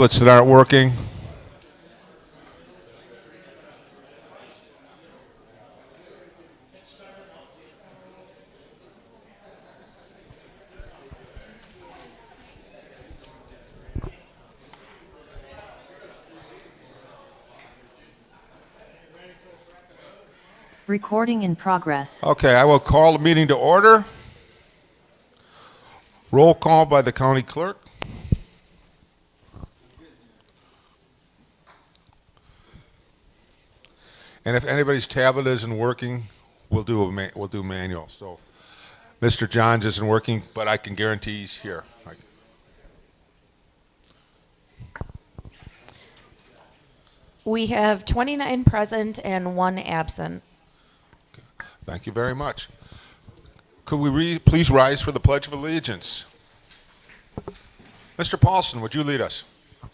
tablets that aren't working. Recording in progress. Okay, I will call the meeting to order. Roll call by the county clerk. And if anybody's tablet isn't working, we'll do manual. So, Mr. Johns isn't working, but I can guarantee he's here. We have 29 present and 1 absent. Thank you very much. Could we please rise for the Pledge of Allegiance? Mr. Paulson, would you lead us? I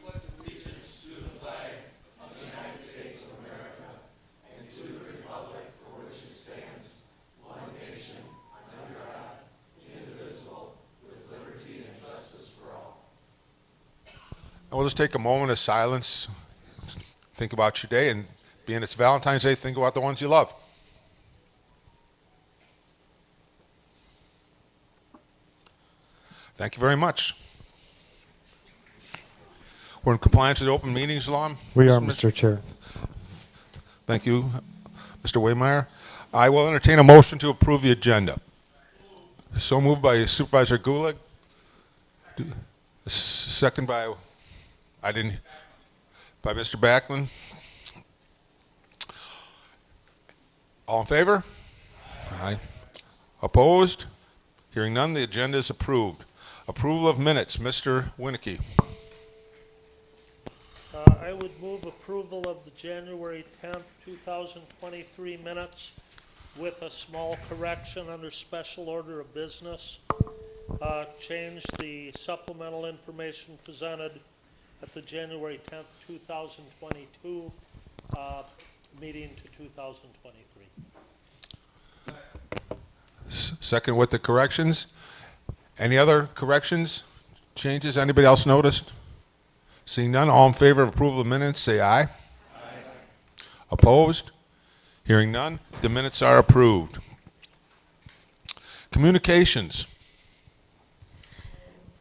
pledge allegiance to the flag of the United States of America and to the republic for which it stands, one nation, under God, indivisible, with liberty and justice for all. And we'll just take a moment of silence, think about your day, and being it's Valentine's Day, think about the ones you love. Thank you very much. We're in compliance with the open meetings law. We are, Mr. Chair. Thank you, Mr. Waymeyer. I will entertain a motion to approve the agenda. So moved by Supervisor Gulick. Second by Mr. Backlund. All in favor? Aye. Opposed? Hearing none, the agenda is approved. Approval of minutes, Mr. Winnicky. I would move approval of the January 10th, 2023 minutes with a small correction under special order of business. Change the supplemental information presented at the January 10th, 2022 meeting to 2023. Second with the corrections. Any other corrections, changes? Anybody else noticed? Seeing none, all in favor of approval of the minutes, say aye. Aye. Opposed? Hearing none, the minutes are approved. Communications.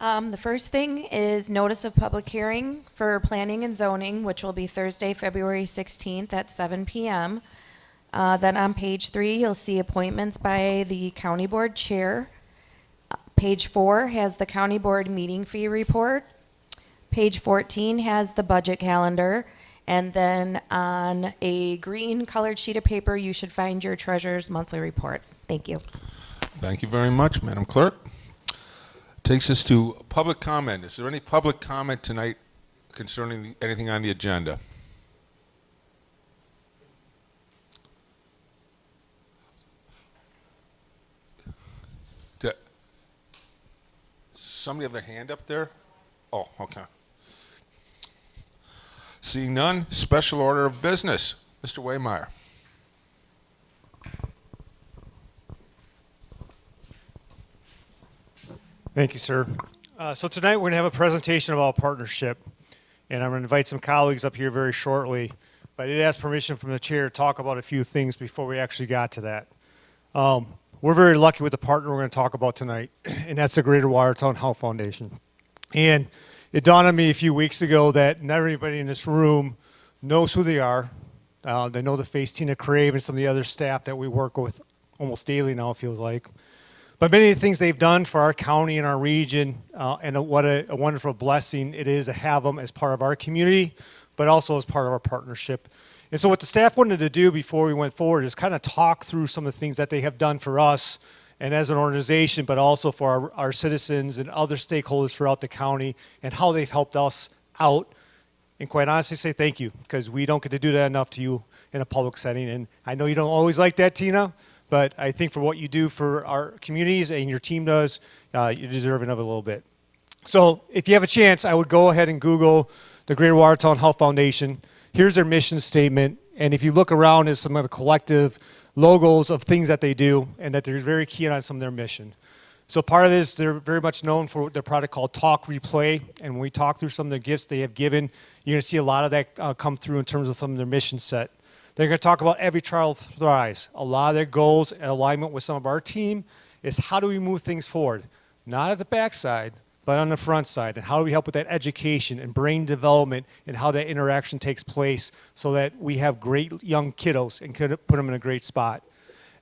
The first thing is notice of public hearing for planning and zoning, which will be Thursday, February 16th at 7 p.m. Then on page 3, you'll see appointments by the county board chair. Page 4 has the county board meeting fee report. Page 14 has the budget calendar. And then on a green colored sheet of paper, you should find your treasurer's monthly report. Thank you. Thank you very much, Madam Clerk. Takes us to public comment. Is there any public comment tonight concerning anything on the agenda? Somebody have their hand up there? Oh, okay. Seeing none, special order of business. Mr. Waymeyer. Thank you, sir. So tonight we're going to have a presentation about partnership, and I'm going to invite some colleagues up here very shortly. But I did ask permission from the chair to talk about a few things before we actually got to that. We're very lucky with the partner we're going to talk about tonight, and that's the Greater Watertown Health Foundation. And it dawned on me a few weeks ago that not everybody in this room knows who they are. They know the face Tina Crave and some of the other staff that we work with almost daily now, it feels like. But many of the things they've done for our county and our region, and what a wonderful blessing it is to have them as part of our community, but also as part of our partnership. And so what the staff wanted to do before we went forward is kind of talk through some of the things that they have done for us and as an organization, but also for our citizens and other stakeholders throughout the county and how they've helped us out. And quite honestly, say thank you, because we don't get to do that enough to you in a public setting. And I know you don't always like that, Tina, but I think for what you do for our communities and your team does, you're deserving of it a little bit. So if you have a chance, I would go ahead and Google the Greater Watertown Health Foundation. Here's their mission statement, and if you look around at some of the collective logos of things that they do and that they're very keen on some of their mission. So part of this, they're very much known for their product called Talk Replay. And when we talk through some of the gifts they have given, you're going to see a lot of that come through in terms of some of their mission set. They're going to talk about Every Child Thrives. A lot of their goals and alignment with some of our team is how do we move things forward? Not at the backside, but on the front side. And how do we help with that education and brain development and how that interaction takes place so that we have great young kiddos and could put them in a great spot.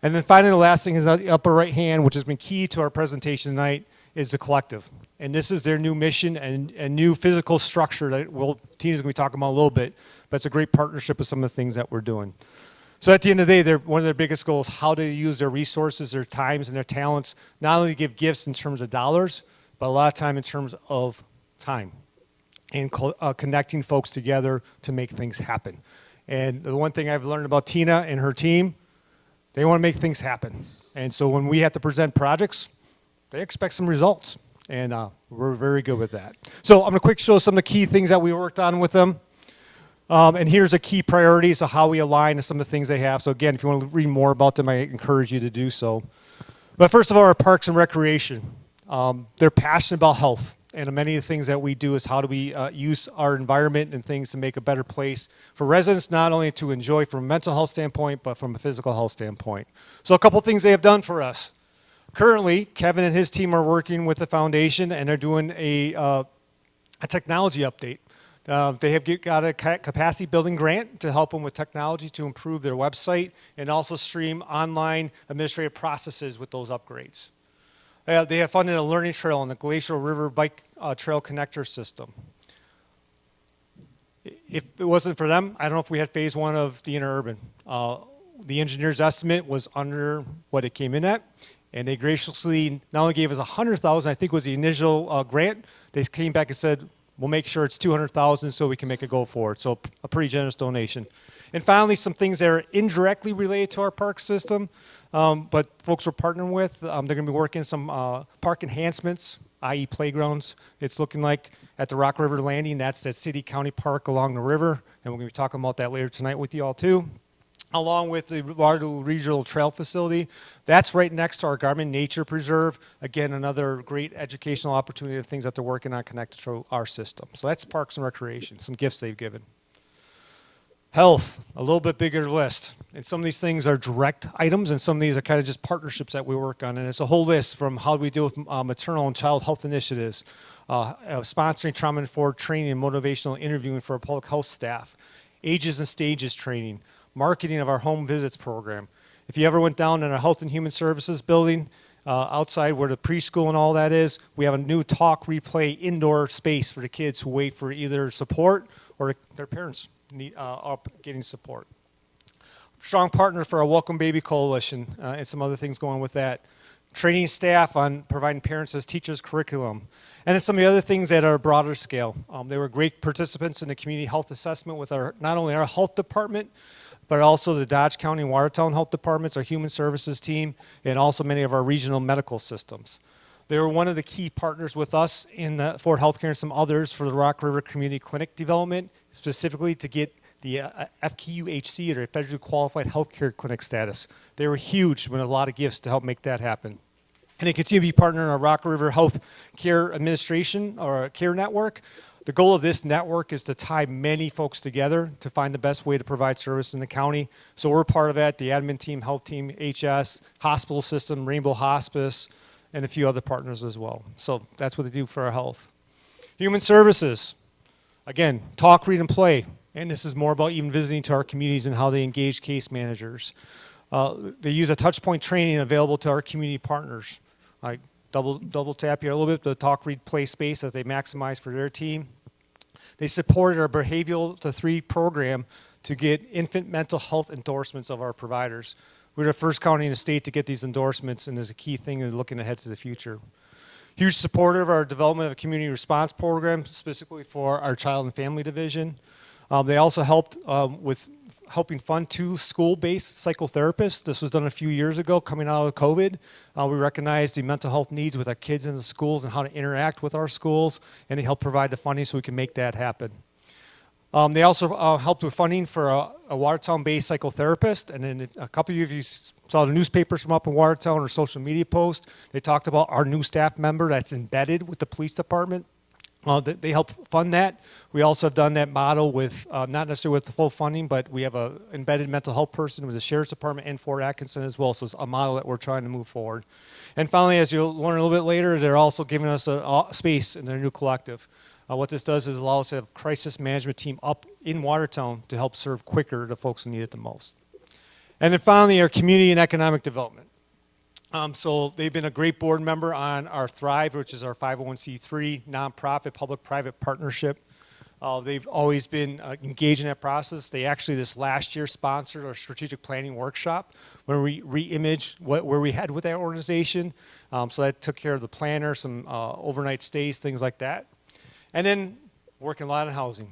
And then finally, the last thing is on the upper right hand, which has been key to our presentation tonight, is the collective. And this is their new mission and new physical structure that Tina's going to be talking about a little bit, but it's a great partnership with some of the things that we're doing. So at the end of the day, one of their biggest goals, how to use their resources, their times, and their talents, not only to give gifts in terms of dollars, but a lot of time in terms of time and connecting folks together to make things happen. And the one thing I've learned about Tina and her team, they want to make things happen. And so when we have to present projects, they expect some results. And we're very good with that. So I'm going to quick show some of the key things that we worked on with them. And here's the key priorities of how we align to some of the things they have. So again, if you want to read more about them, I encourage you to do so. But first of all, our parks and recreation. They're passionate about health. And many of the things that we do is how do we use our environment and things to make a better place for residents, not only to enjoy from a mental health standpoint, but from a physical health standpoint. So a couple things they have done for us. Currently, Kevin and his team are working with the foundation, and they're doing a technology update. They have got a capacity building grant to help them with technology to improve their website and also stream online administrative processes with those upgrades. They have funded a learning trail on the Glacial River Bike Trail Connector System. If it wasn't for them, I don't know if we had phase one of the interurban. The engineer's estimate was under what it came in at, and they graciously not only gave us $100,000, I think was the initial grant. They came back and said, we'll make sure it's $200,000 so we can make a go forward. So a pretty generous donation. And finally, some things that are indirectly related to our park system, but folks we're partnering with, they're going to be working some park enhancements, i.e. playgrounds. It's looking like at the Rock River Landing, that's that city-county park along the river, and we're going to be talking about that later tonight with you all too. Along with the Lardell Regional Trail Facility. That's right next to our Garmin Nature Preserve. Again, another great educational opportunity of things that they're working on connected to our system. So that's Parks and Recreation, some gifts they've given. Health, a little bit bigger list. And some of these things are direct items, and some of these are kind of just partnerships that we work on. And it's a whole list from how do we deal with maternal and child health initiatives, sponsoring trauma-informed training and motivational interviewing for our public health staff, ages and stages training, marketing of our home visits program. If you ever went down in our Health and Human Services building, outside where the preschool and all that is, we have a new Talk Replay indoor space for the kids who wait for either support or their parents getting support. Strong partner for our Welcome Baby Coalition and some other things going with that. Training staff on providing parents as teachers curriculum. And then some of the other things at our broader scale. They were great participants in the community health assessment with not only our health department, but also the Dodge County and Watertown Health Departments, our human services team, and also many of our regional medical systems. They were one of the key partners with us in Fort Healthcare and some others for the Rock River Community Clinic development, specifically to get the FQHC, or Federally Qualified Healthcare Clinic status. They were huge with a lot of gifts to help make that happen. And they continue to be partner in our Rock River Health Care Administration, or Care Network. The goal of this network is to tie many folks together to find the best way to provide service in the county. So we're part of that, the admin team, health team, HS, hospital system, Rainbow Hospice, and a few other partners as well. So that's what they do for our health. Human services, again, talk, read, and play. And this is more about even visiting to our communities and how they engage case managers. They use a touch point training available to our community partners. I double tap here a little bit, the talk, read, play space that they maximize for their team. They supported our Behavioral to 3 program to get infant mental health endorsements of our providers. We're the first county in the state to get these endorsements, and is a key thing in looking ahead to the future. Huge supporter of our development of a community response program, specifically for our child and family division. They also helped with helping fund 2 school-based psychotherapists. This was done a few years ago coming out of COVID. We recognized the mental health needs with our kids in the schools and how to interact with our schools, and they help provide the funding so we can make that happen. They also helped with funding for a Watertown-based psychotherapist, and then a couple of you saw the newspapers from up in Watertown or social media posts. They talked about our new staff member that's embedded with the police department. They help fund that. We also have done that model with, not necessarily with the full funding, but we have an embedded mental health person with the Sheriff's Department and Fort Atkinson as well, so it's a model that we're trying to move forward. And finally, as you'll learn a little bit later, they're also giving us a space in their new collective. What this does is allow us to have a crisis management team up in Watertown to help serve quicker the folks who need it the most. And then finally, our community and economic development. So they've been a great board member on our Thrive, which is our 501c3 nonprofit public-private partnership. They've always been engaged in that process. They actually this last year sponsored our strategic planning workshop where we re-imaged where we had with that organization. So that took care of the planner, some overnight stays, things like that. And then working a lot on housing.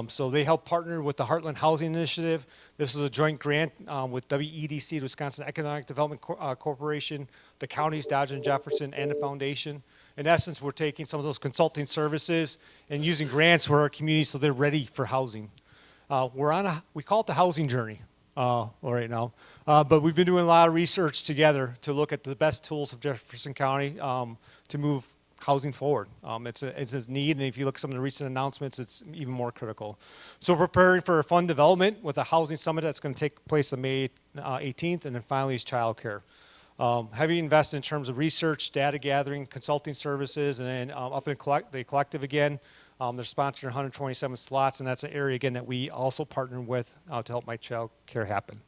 So they help partner with the Heartland Housing Initiative. This is a joint grant with WEDC, the Wisconsin Economic Development Corporation, the counties, Dodge and Jefferson, and the foundation. In essence, we're taking some of those consulting services and using grants for our community so they're ready for housing. We call it the housing journey right now, but we've been doing a lot of research together to look at the best tools of Jefferson County to move housing forward. It's a need, and if you look at some of the recent announcements, it's even more critical. So we're preparing for a fund development with a housing summit that's going to take place on May 18th, and then finally is childcare. Heavy investment in terms of research, data gathering, consulting services, and then up in the collective again, they're sponsoring 127 slots, and that's an area again that we also partner with to help make childcare happen.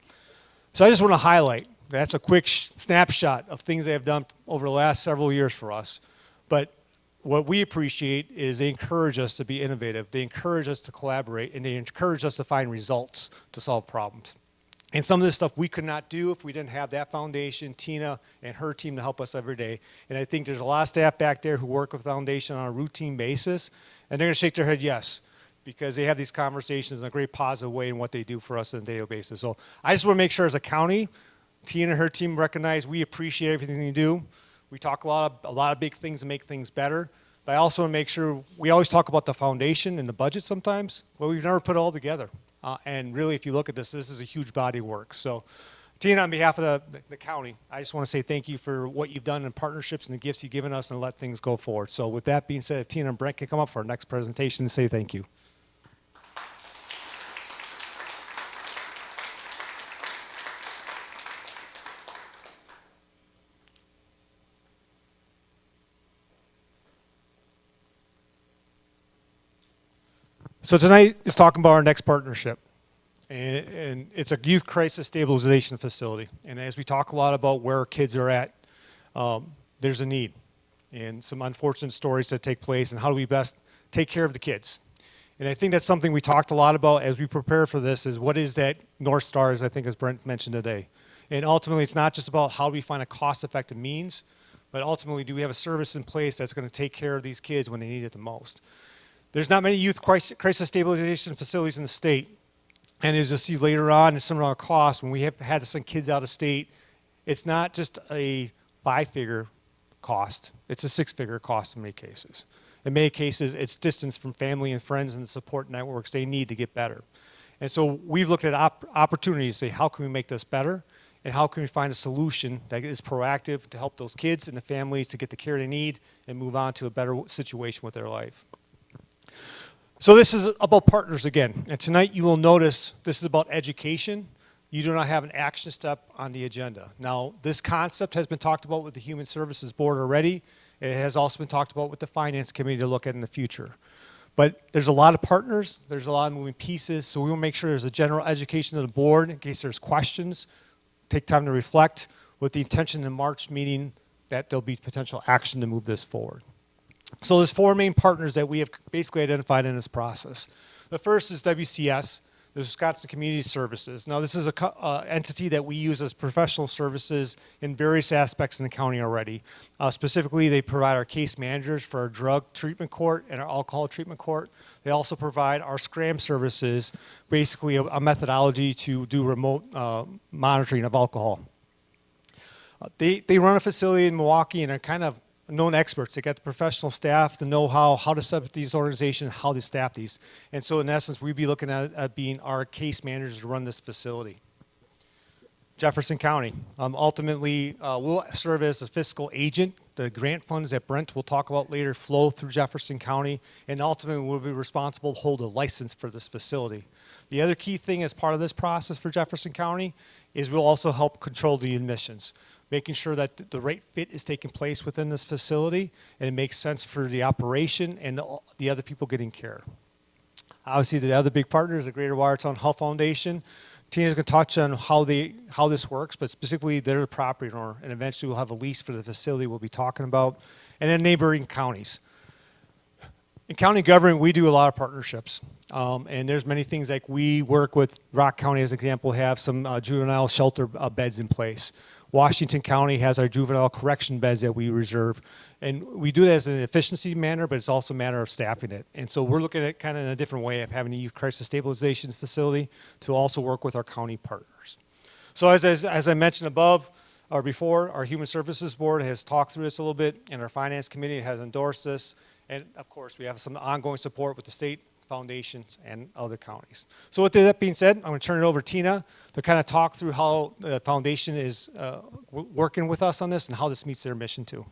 So I just want to highlight, that's a quick snapshot of things they have done over the last several years for us. But what we appreciate is they encourage us to be innovative. They encourage us to collaborate, and they encourage us to find results to solve problems. And some of this stuff we could not do if we didn't have that foundation, Tina and her team to help us every day. And I think there's a lot of staff back there who work with foundation on a routine basis, and they're going to shake their head yes, because they have these conversations in a great positive way in what they do for us on a daily basis. So I just want to make sure as a county, Tina and her team recognize we appreciate everything you do. We talk a lot of big things to make things better, but I also want to make sure we always talk about the foundation and the budget sometimes, but we've never put it all together. And really, if you look at this is a huge body of work. So, Tina, on behalf of the county, I just want to say thank you for what you've done in partnerships and the gifts you've given us and let things go forward. So with that being said, if Tina and Brent can come up for our next presentation and say thank you. So tonight is talking about our next partnership, and it's a youth crisis stabilization facility. And as we talk a lot about where our kids are at, there's a need and some unfortunate stories that take place and how do we best take care of the kids. And I think that's something we talked a lot about as we prepare for this is what is that North Star, as I think as Brent mentioned today. And ultimately it's not just about how do we find a cost-effective means, but ultimately do we have a service in place that's going to take care of these kids when they need it the most. There's not many youth crisis stabilization facilities in the state. And as you'll see later on, in some of our costs, when we have had to send kids out of state, it's not just a 5-figure cost. It's a 6-figure cost in many cases. In many cases, it's distance from family and friends and the support networks they need to get better. And so we've looked at opportunities to say, how can we make this better? And how can we find a solution that is proactive to help those kids and the families to get the care they need and move on to a better situation with their life? So this is about partners again. And tonight you will notice this is about education. You do not have an action step on the agenda. Now, this concept has been talked about with the Human Services Board already. It has also been talked about with the Finance Committee to look at in the future. But there's a lot of partners. There's a lot of moving pieces. So we want to make sure there's a general education of the board in case there's questions. Take time to reflect with the intention in the March meeting that there'll be potential action to move this forward. So there's 4 main partners that we have basically identified in this process. The first is WCS, the Wisconsin Community Services. Now this is an entity that we use as professional services in various aspects in the county already. Specifically, they provide our case managers for our drug treatment court and our alcohol treatment court. They also provide our SCRAM services, basically a methodology to do remote monitoring of alcohol. They run a facility in Milwaukee and are kind of known experts. They got the professional staff, the know-how, how to set up these organizations, how to staff these. And so in essence, we'd be looking at being our case managers to run this facility. Jefferson County. Ultimately, we'll serve as a fiscal agent. The grant funds that Brent will talk about later flow through Jefferson County, and ultimately we'll be responsible to hold a license for this facility. The other key thing as part of this process for Jefferson County is we'll also help control the admissions, making sure that the right fit is taking place within this facility and it makes sense for the operation and the other people getting care. Obviously, the other big partner is the Greater Watertown Health Foundation. Tina's going to touch on how this works, but specifically they're the property owner, and eventually we'll have a lease for the facility we'll be talking about, and then neighboring counties. In county government, we do a lot of partnerships, and there's many things like we work with Rock County, as an example, have some juvenile shelter beds in place. Washington County has our juvenile correction beds that we reserve. And we do it as an efficiency manner, but it's also a matter of staffing it. And so we're looking at it kind of in a different way of having a youth crisis stabilization facility to also work with our county partners. So as I mentioned above or before, our Human Services Board has talked through this a little bit, and our Finance Committee has endorsed this. And of course, we have some ongoing support with the state foundations and other counties. So with that being said, I'm going to turn it over to Tina to kind of talk through how the foundation is working with us on this and how this meets their mission too.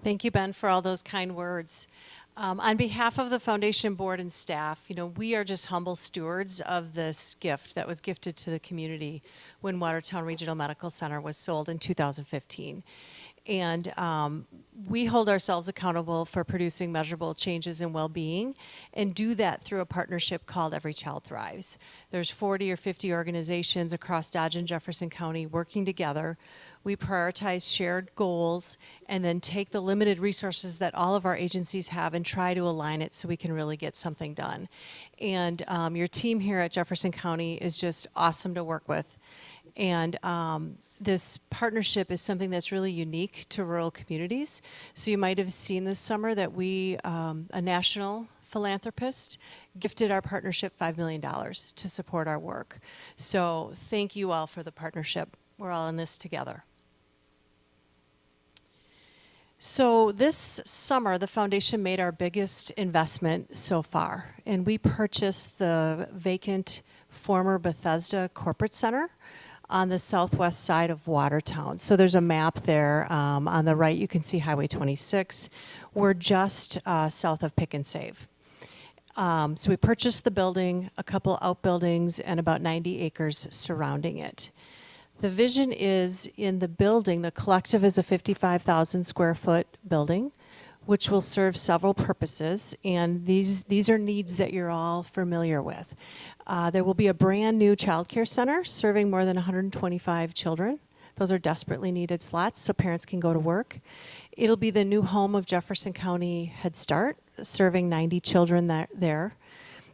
Thank you, Ben, for all those kind words. On behalf of the foundation board and staff, we are just humble stewards of this gift that was gifted to the community when Watertown Regional Medical Center was sold in 2015. And we hold ourselves accountable for producing measurable changes in well-being and do that through a partnership called Every Child Thrives. There's 40 or 50 organizations across Dodge and Jefferson County working together. We prioritize shared goals and then take the limited resources that all of our agencies have and try to align it so we can really get something done. And your team here at Jefferson County is just awesome to work with. And this partnership is something that's really unique to rural communities. So you might have seen this summer that we, a national philanthropist, gifted our partnership $5 million to support our work. So thank you all for the partnership. We're all in this together. So this summer, the foundation made our biggest investment so far, and we purchased the vacant former Bethesda Corporate Center on the southwest side of Watertown. So there's a map there. On the right, you can see Highway 26. We're just south of Pick and Save. So we purchased the building, a couple outbuildings, and about 90 acres surrounding it. The vision is in the building, the collective is a 55,000 square foot building, which will serve several purposes, and these are needs that you're all familiar with. There will be a brand new child care center serving more than 125 children. Those are desperately needed slots so parents can go to work. It'll be the new home of Jefferson County Head Start, serving 90 children there.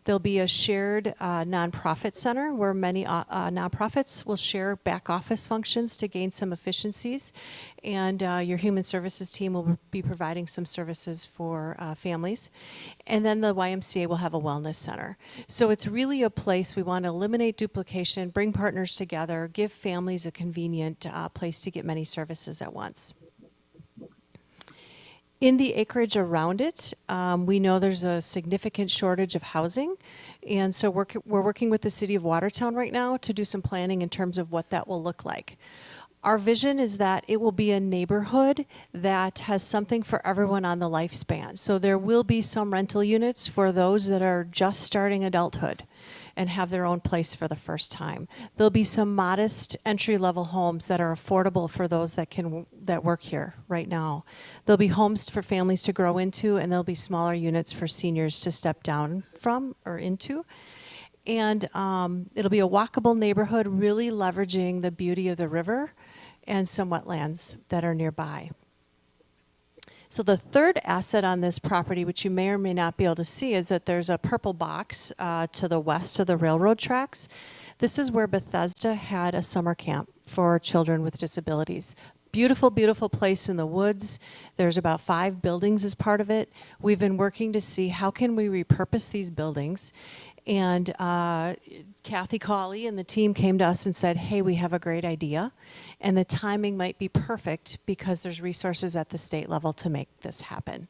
There'll be a shared nonprofit center where many nonprofits will share back office functions to gain some efficiencies. And your human services team will be providing some services for families. And then the YMCA will have a wellness center. So it's really a place we want to eliminate duplication, bring partners together, give families a convenient place to get many services at once. In the acreage around it, we know there's a significant shortage of housing, and so we're working with the City of Watertown right now to do some planning in terms of what that will look like. Our vision is that it will be a neighborhood that has something for everyone on the lifespan. So there will be some rental units for those that are just starting adulthood and have their own place for the first time. There'll be some modest entry-level homes that are affordable for those that work here right now. There'll be homes for families to grow into, and there'll be smaller units for seniors to step down from or into. And it'll be a walkable neighborhood, really leveraging the beauty of the river and some wetlands that are nearby. So the third asset on this property, which you may or may not be able to see, is that there's a purple box to the west of the railroad tracks. This is where Bethesda had a summer camp for children with disabilities. beautiful, beautiful place in the woods. There's about 5 buildings as part of it. We've been working to see how can we repurpose these buildings. And Kathy Cawley and the team came to us and said, hey, we have a great idea. And the timing might be perfect because there's resources at the state level to make this happen.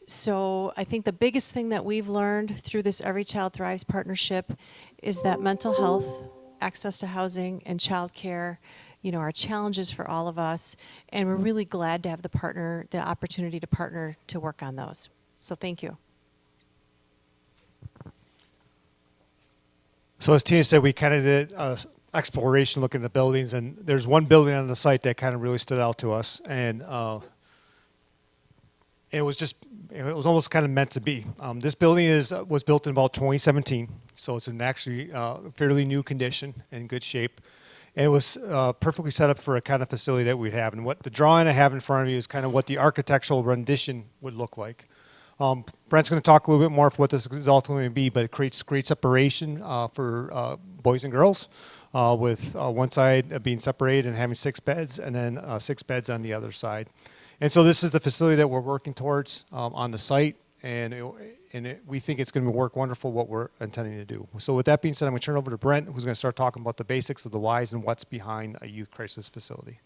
So I think the biggest thing that we've learned through this Every Child Thrives partnership is that mental health, access to housing, and childcare, are challenges for all of us. And we're really glad to have the opportunity to partner to work on those. So thank you. So as Tina said, we kind of did exploration looking at the buildings, and there's one building on the site that kind of really stood out to us, and it was almost kind of meant to be. This building was built in about 2017, so it's in actually fairly new condition and good shape. And it was perfectly set up for a kind of facility that we'd have. And what the drawing I have in front of you is kind of what the architectural rendition would look like. Brent's going to talk a little bit more for what this is ultimately going to be, but it creates great separation for boys and girls, with one side being separated and having 6 beds, and then 6 beds on the other side. And so this is the facility that we're working towards on the site, and we think it's going to work wonderful what we're intending to do. So with that being said, I'm going to turn it over to Brent, who's going to start talking about the basics of the whys and what's behind a youth crisis facility.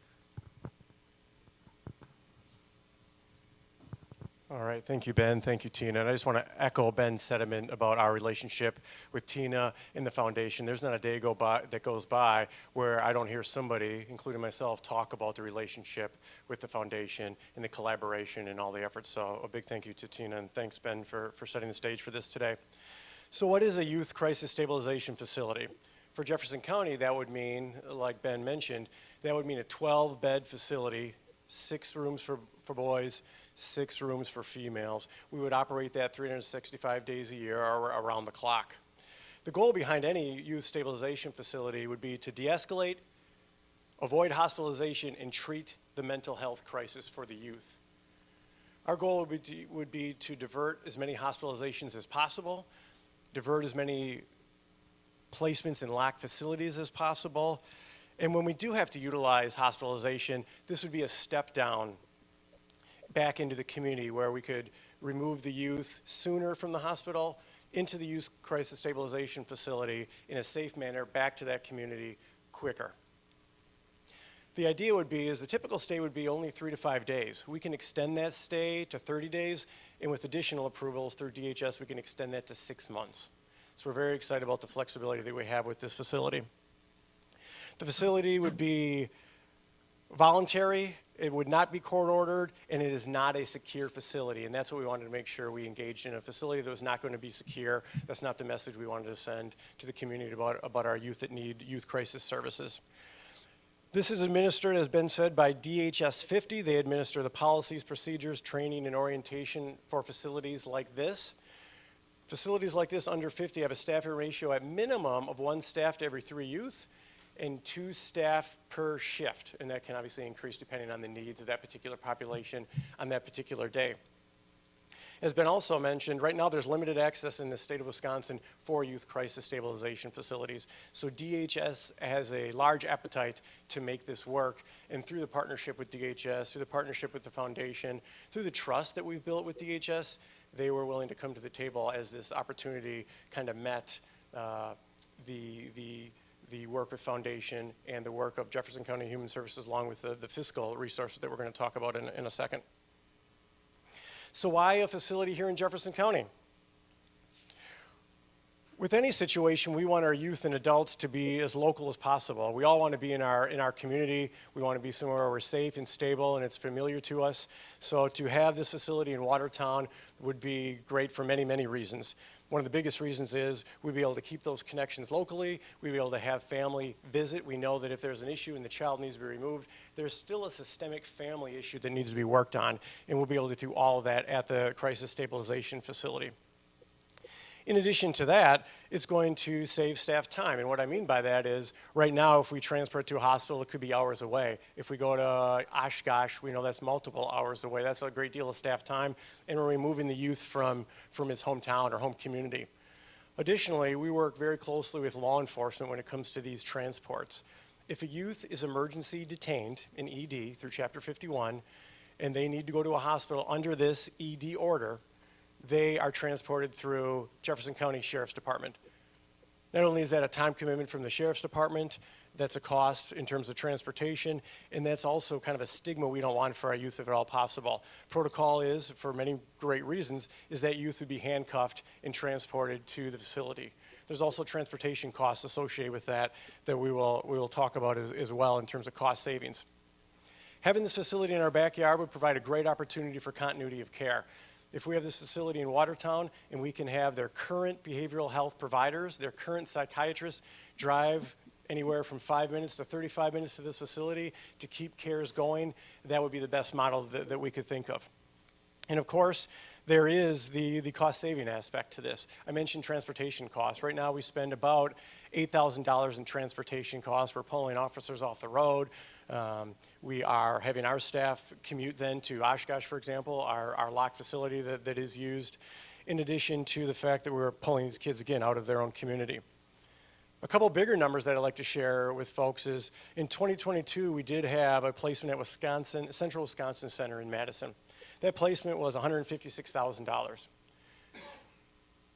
All right, thank you, Ben. Thank you, Tina. And I just want to echo Ben's sentiment about our relationship with Tina and the foundation. There's not a day that goes by where I don't hear somebody, including myself, talk about the relationship with the foundation and the collaboration and all the efforts. So a big thank you to Tina, and thanks, Ben, for setting the stage for this today. So what is a youth crisis stabilization facility? For Jefferson County, that would mean, like Ben mentioned, that would mean a 12-bed facility, 6 rooms for boys, 6 rooms for females. We would operate that 365 days a year or around the clock. The goal behind any youth stabilization facility would be to de-escalate, avoid hospitalization, and treat the mental health crisis for the youth. Our goal would be to divert as many hospitalizations as possible, divert as many placements in LAC facilities as possible, and when we do have to utilize hospitalization, this would be a step down back into the community where we could remove the youth sooner from the hospital into the youth crisis stabilization facility in a safe manner back to that community quicker. The idea would be is the typical stay would be only 3 to 5 days. We can extend that stay to 30 days, and with additional approvals through DHS, we can extend that to 6 months. So we're very excited about the flexibility that we have with this facility. The facility would be voluntary. It would not be court-ordered, and it is not a secure facility, and that's what we wanted to make sure we engaged in, a facility that was not going to be secure. That's not the message we wanted to send to the community about our youth that need youth crisis services. This is administered, as Ben said, by DHS 50. They administer the policies, procedures, training, and orientation for facilities like this. Facilities like this under 50 have a staffing ratio at minimum of 1 staff to every 3 youth, and 2 staff per shift, and that can obviously increase depending on the needs of that particular population on that particular day. As Ben also mentioned, right now there's limited access in the state of Wisconsin for youth crisis stabilization facilities, so DHS has a large appetite to make this work, and through the partnership with DHS, through the partnership with the foundation, through the trust that we've built with DHS, they were willing to come to the table as this opportunity kind of met the work with foundation and the work of Jefferson County Human Services, along with the fiscal resources that we're going to talk about in a second. So why a facility here in Jefferson County? With any situation, we want our youth and adults to be as local as possible. We all want to be in our community. We want to be somewhere where we're safe and stable and it's familiar to us. So to have this facility in Watertown would be great for many, many reasons. One of the biggest reasons is we'd be able to keep those connections locally. We'd be able to have family visit. We know that if there's an issue and the child needs to be removed, there's still a systemic family issue that needs to be worked on, and we'll be able to do all of that at the crisis stabilization facility. In addition to that, it's going to save staff time. And what I mean by that is, right now, if we transfer it to a hospital, it could be hours away. If we go to Oshkosh, we know that's multiple hours away. That's a great deal of staff time, and we're removing the youth from its hometown or home community. Additionally, we work very closely with law enforcement when it comes to these transports. If a youth is emergency detained in ED through Chapter 51, and they need to go to a hospital under this ED order, they are transported through Jefferson County Sheriff's Department. Not only is that a time commitment from the Sheriff's Department, that's a cost in terms of transportation, and that's also kind of a stigma we don't want for our youth if at all possible. Protocol is, for many great reasons, is that youth would be handcuffed and transported to the facility. There's also transportation costs associated with that we will talk about as well in terms of cost savings. Having this facility in our backyard would provide a great opportunity for continuity of care. If we have this facility in Watertown and we can have their current behavioral health providers, their current psychiatrists drive anywhere from 5 minutes to 35 minutes to this facility to keep cares going, that would be the best model that we could think of. And of course, there is the cost saving aspect to this. I mentioned transportation costs. Right now we spend about $8,000 in transportation costs. We're pulling officers off the road. We are having our staff commute then to Oshkosh, for example, our locked facility that is used, in addition to the fact that we're pulling these kids again out of their own community. A couple bigger numbers that I'd like to share with folks is in 2022 we did have a placement at Central Wisconsin Center in Madison. That placement was $156,000.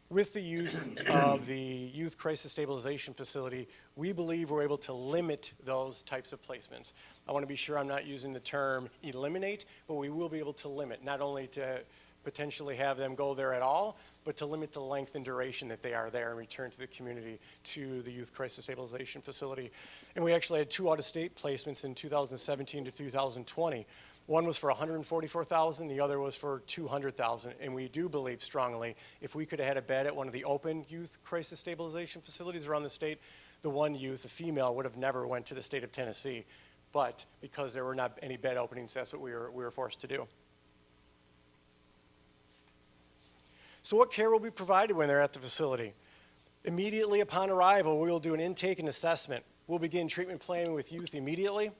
With the use of the Youth Crisis Stabilization Facility, we believe we're able to limit those types of placements. I want to be sure I'm not using the term eliminate, but we will be able to limit, not only to potentially have them go there at all, but to limit the length and duration that they are there and return to the community, to the Youth Crisis Stabilization Facility. And we actually had 2 out-of-state placements in 2017 to 2020. One was for $144,000, the other was for $200,000, and we do believe strongly if we could have had a bed at one of the open youth crisis stabilization facilities around the state, the one youth, a female, would have never went to the state of Tennessee. But because there were not any bed openings, that's what we were forced to do. So what care will be provided when they're at the facility? Immediately upon arrival, we will do an intake and assessment. We'll begin treatment planning with youth immediately,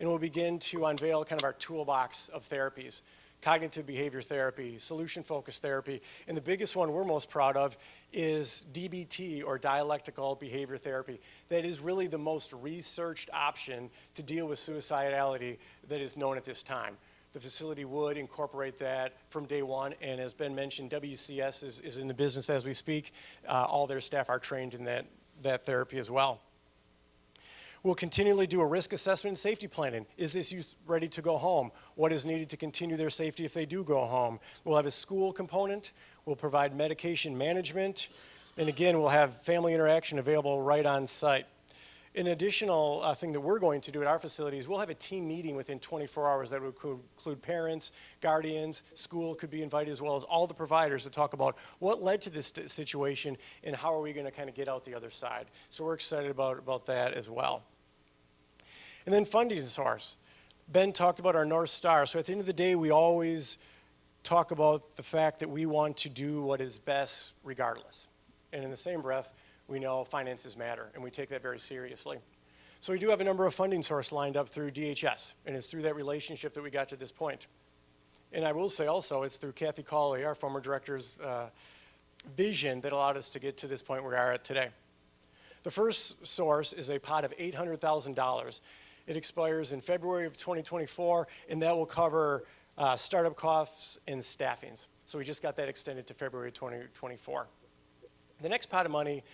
and we'll begin to unveil kind of our toolbox of therapies: cognitive behavior therapy, solution-focused therapy, and the biggest one we're most proud of is DBT, or dialectical behavior therapy. That is really the most researched option to deal with suicidality that is known at this time. The facility would incorporate that from day one, and as Ben mentioned, WCS is in the business as we speak. All their staff are trained in that therapy as well. We'll continually do a risk assessment and safety planning. Is this youth ready to go home? What is needed to continue their safety if they do go home? We'll have a school component. We'll provide medication management. And again, we'll have family interaction available right on site. An additional thing that we're going to do at our facilities, we'll have a team meeting within 24 hours that would include parents, guardians, school could be invited, as well as all the providers to talk about what led to this situation and how are we going to kind of get out the other side. So we're excited about that as well. And then funding source. Ben talked about our North Star. So at the end of the day, we always talk about the fact that we want to do what is best regardless. And in the same breath, we know finances matter, and we take that very seriously. So we do have a number of funding sources lined up through DHS, and it's through that relationship that we got to this point. And I will say also, it's through Kathy Cawley, our former director's vision that allowed us to get to this point where we are at today. The first source is a pot of $800,000. It expires in February of 2024, and that will cover startup costs and staffings. So we just got that extended to February 2024. The next pot of money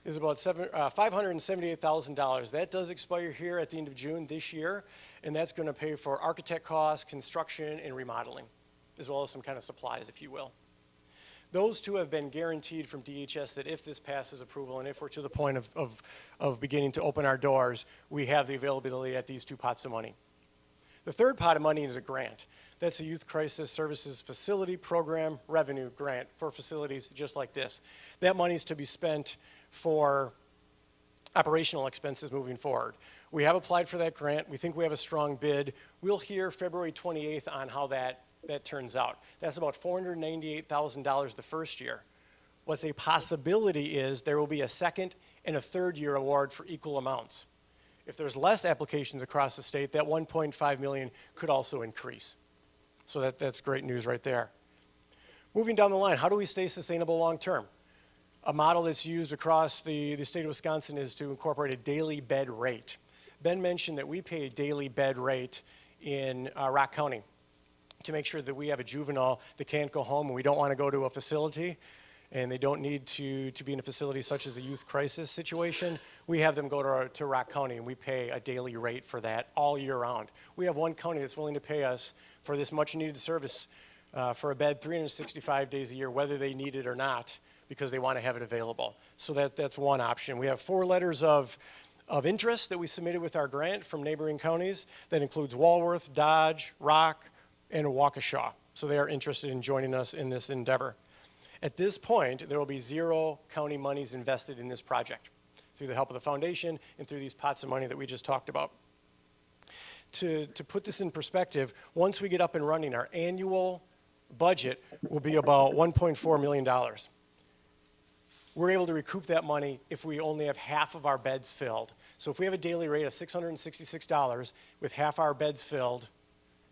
is about $578,000. That does expire here at the end of June this year, and that's going to pay for architect costs, construction, and remodeling, as well as some kind of supplies, if you will. Those two have been guaranteed from DHS that if this passes approval and if we're to the point of beginning to open our doors, we have the availability at these 2 pots of money. The third pot of money is a grant. That's a Youth Crisis Services Facility Program Revenue Grant for facilities just like this. That money is to be spent for operational expenses moving forward. We have applied for that grant. We think we have a strong bid. We'll hear February 28th on how that turns out. That's about $498,000 the first year. What's a possibility is there will be a second and a third year award for equal amounts. If there's less applications across the state, that $1.5 million could also increase. So that's great news right there. Moving down the line, how do we stay sustainable long term? A model that's used across the state of Wisconsin is to incorporate a daily bed rate. Ben mentioned that we pay a daily bed rate in Rock County to make sure that we have a juvenile that can't go home and we don't want to go to a facility and they don't need to be in a facility such as a youth crisis situation. We have them go to Rock County and we pay a daily rate for that all year round. We have one county that's willing to pay us for this much needed service for a bed 365 days a year, whether they need it or not, because they want to have it available. So that's one option. We have 4 letters of interest that we submitted with our grant from neighboring counties. That includes Walworth, Dodge, Rock, and Waukesha. So they are interested in joining us in this endeavor. At this point, there will be 0 county monies invested in this project through the help of the foundation and through these pots of money that we just talked about. To put this in perspective, once we get up and running, our annual budget will be about $1.4 million. We're able to recoup that money if we only have half of our beds filled. So if we have a daily rate of $666 with half our beds filled,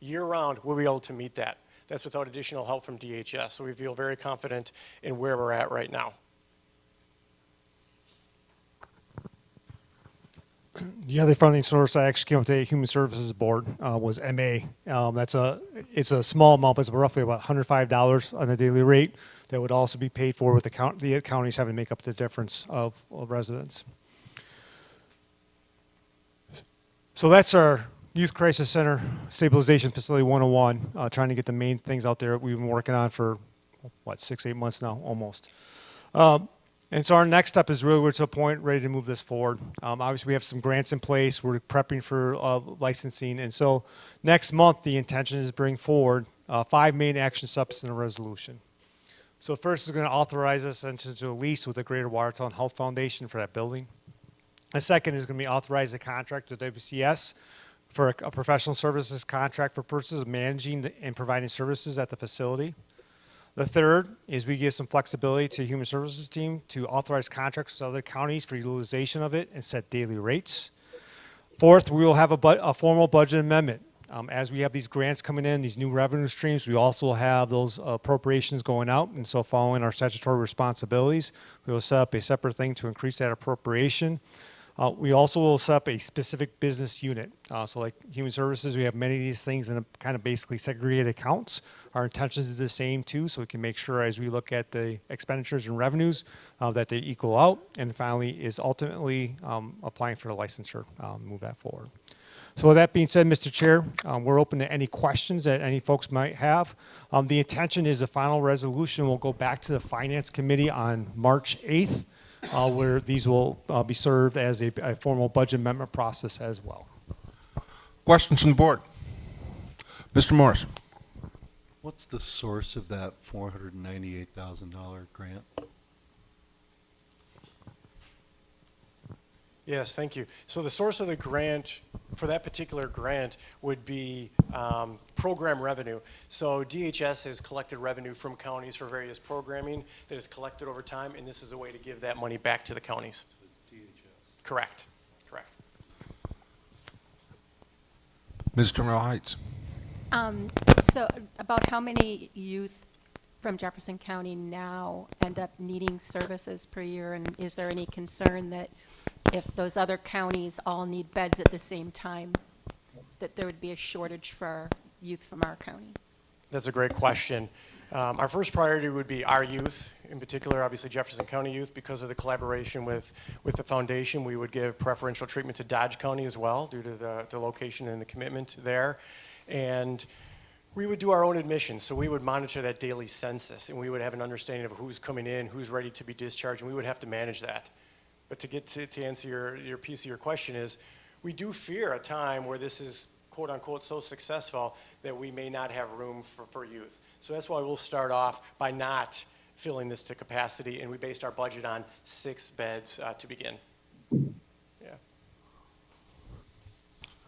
year-round, we'll be able to meet that. That's without additional help from DHS. So we feel very confident in where we're at right now. The other funding source I actually came up with the Human Services Board was MA. It's a small amount, but it's roughly about $105 on a daily rate that would also be paid for with the counties having to make up the difference of residents. So that's our Youth Crisis Center Stabilization Facility 101, trying to get the main things out there we've been working on for, 6-8 months now, almost. And so our next step is really we're to a point ready to move this forward. Obviously, we have some grants in place. We're prepping for licensing. And so next month, the intention is to bring forward 5 main action steps in a resolution. So first is going to authorize us into a lease with the Greater Watertown Health Foundation for that building. The second is going to be authorize a contract with WCS for a professional services contract for purposes of managing and providing services at the facility. The third is we give some flexibility to the Human Services team to authorize contracts with other counties for utilization of it and set daily rates. Fourth, we will have a formal budget amendment. As we have these grants coming in, these new revenue streams, we also have those appropriations going out. And so following our statutory responsibilities, we will set up a separate thing to increase that appropriation. We also will set up a specific business unit. So like Human Services, we have many of these things in a kind of basically segregated accounts. Our intentions is the same too, so we can make sure as we look at the expenditures and revenues that they equal out. And finally is ultimately applying for the licensure, move that forward. So with that being said, Mr. Chair, we're open to any questions that any folks might have. The intention is the final resolution will go back to the Finance Committee on March 8th. Where these will be served as a formal budget amendment process as well. Questions from the board? Mr. Morris. What's the source of that $498,000 grant? Yes, thank you. So the source of the grant for that particular grant would be program revenue. So DHS has collected revenue from counties for various programming that is collected over time, and this is a way to give that money back to the counties. So it's DHS. Correct. Correct. Ms. Terrell Heights. So about how many youth from Jefferson County now end up needing services per year? And is there any concern that if those other counties all need beds at the same time, that there would be a shortage for youth from our county? That's a great question. Our first priority would be our youth, in particular, obviously Jefferson County youth, because of the collaboration with the foundation. We would give preferential treatment to Dodge County as well, due to the location and the commitment there. And we would do our own admissions, so we would monitor that daily census, and we would have an understanding of who's coming in, who's ready to be discharged, and we would have to manage that. But to answer your piece of your question is, we do fear a time where this is quote unquote so successful that we may not have room for youth. So that's why we'll start off by not filling this to capacity, and we based our budget on 6 beds to begin. Yeah.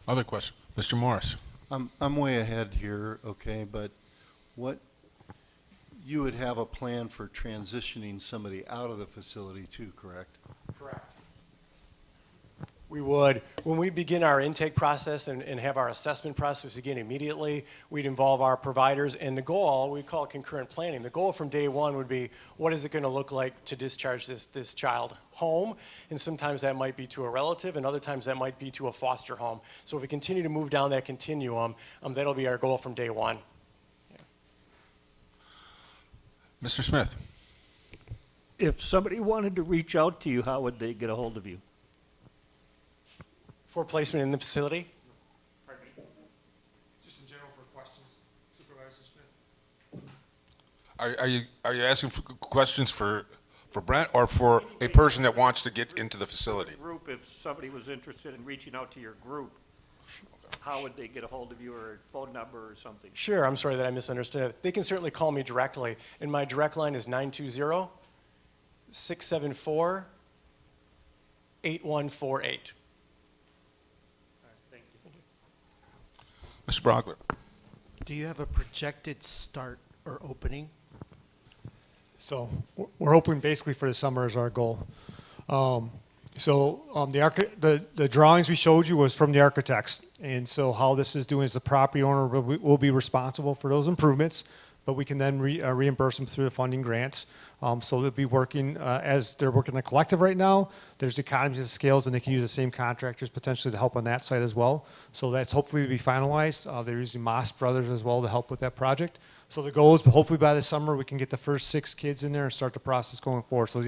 Other question? Mr. Morris. I'm way ahead here, okay, but you would have a plan for transitioning somebody out of the facility too, correct? Correct. We would. When we begin our intake process and have our assessment process begin immediately, we'd involve our providers, and the goal, we call it concurrent planning. The goal from day one would be, what is it going to look like to discharge this child home? And sometimes that might be to a relative, and other times that might be to a foster home. So if we continue to move down that continuum, that'll be our goal from day one. Mr. Smith? If somebody wanted to reach out to you, how would they get a hold of you? For placement in the facility? Pardon me? Just in general for questions, Supervisor Smith? Are you asking for questions for Brent or for a person that wants to get into the facility? Group, if somebody was interested in reaching out to your group, how would they get a hold of you, or a phone number or something? Sure, I'm sorry that I misunderstood. They can certainly call me directly, and my direct line is 920-674-8148. Thank you. Mr. Brockler? Do you have a projected start or opening? So we're hoping basically for the summer is our goal. The drawings we showed you was from the architects, and so how this is doing is the property owner will be responsible for those improvements, but we can then reimburse them through the funding grants. So they'll be working as they're working in a collective right now. There's economies of scales, and they can use the same contractors potentially to help on that side as well. So that's hopefully to be finalized. They're using Moss Brothers as well to help with that project. So the goal is hopefully by the summer we can get the first 6 kids in there and start the process going forward. So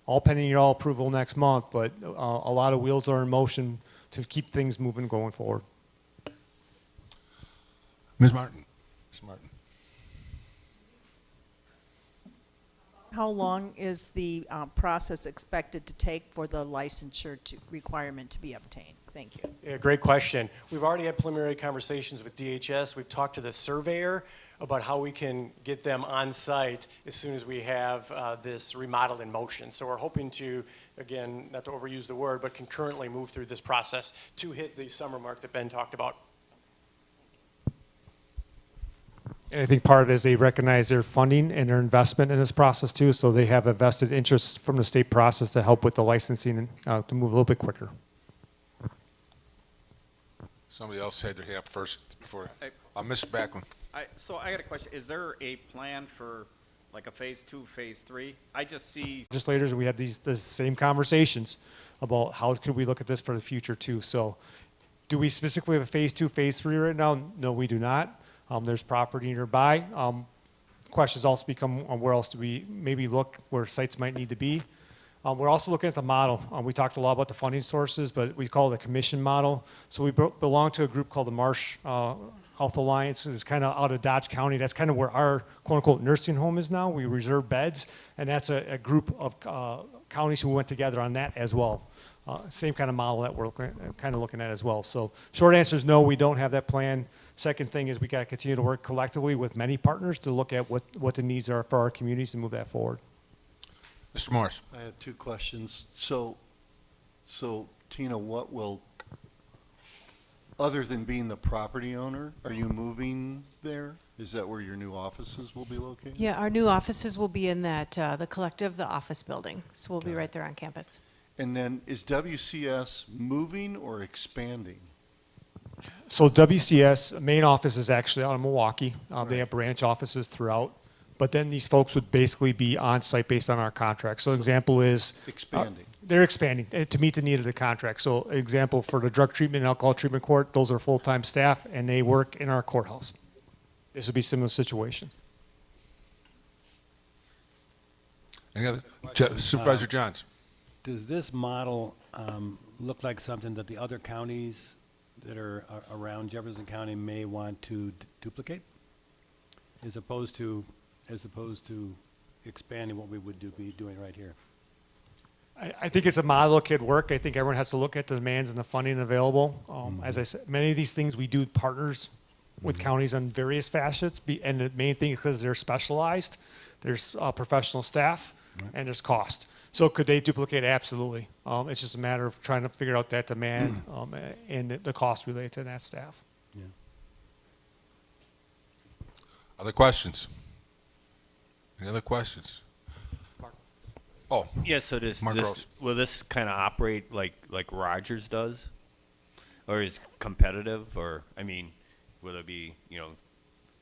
all pending your all approval next month, but a lot of wheels are in motion to keep things moving going forward. Ms. Martin? Ms. Martin? How long is the process expected to take for the licensure requirement to be obtained? Thank you. Yeah, great question. We've already had preliminary conversations with DHS. We've talked to the surveyor about how we can get them on site as soon as we have this remodel in motion. So we're hoping to, again, not to overuse the word, but concurrently move through this process to hit the summer mark that Ben talked about. And I think part of it is they recognize their funding and their investment in this process too, so they have a vested interest from the state process to help with the licensing and to move a little bit quicker. Somebody else had their hand up first before. Mr. Backlund? So I got a question. Is there a plan for like a phase 2, phase 3? I just see. Legislators, we had the same conversations about how could we look at this for the future too. So do we specifically have a phase 2, phase 3 right now? No, we do not. There's property nearby. Questions also become where else do we maybe look where sites might need to be. We're also looking at the model. We talked a lot about the funding sources, but we call it a commission model. So we belong to a group called the Marsh Health Alliance. It's kind of out of Dodge County. That's kind of where our quote-unquote nursing home is now. We reserve beds, and that's a group of counties who went together on that as well. Same kind of model that we're kind of looking at as well. So short answer is no, we don't have that plan. Second thing is we got to continue to work collectively with many partners to look at what the needs are for our communities and move that forward. Mr. Morris? I have 2 questions. So Tina, what will, other than being the property owner, are you moving there? Is that where your new offices will be located? Yeah, our new offices will be in that, the collective, the office building. So we'll be right there on campus. And then is WCS moving or expanding? So WCS main office is actually out in Milwaukee. They have branch offices throughout. But then these folks would basically be on site based on our contract. So example is Expanding. they're expanding to meet the need of the contract. So example for the drug treatment and alcohol treatment court, those are full-time staff and they work in our courthouse. This would be a similar situation. Any other? Supervisor Johns? Does this model look like something that the other counties that are around Jefferson County may want to duplicate, as opposed to expanding what we would be doing right here? I think it's a model that could work. I think everyone has to look at the demands and the funding available. As I said, many of these things we do partners with counties on various facets, and the main thing is because they're specialized, there's professional staff, and there's cost. So could they duplicate? Absolutely. It's just a matter of trying to figure out that demand and the cost related to that staff. Yeah. Other questions? Any other questions? Oh, Yeah, so Mark Rose. will this kind of operate like Rogers does? Or is competitive, or, I mean, will there be,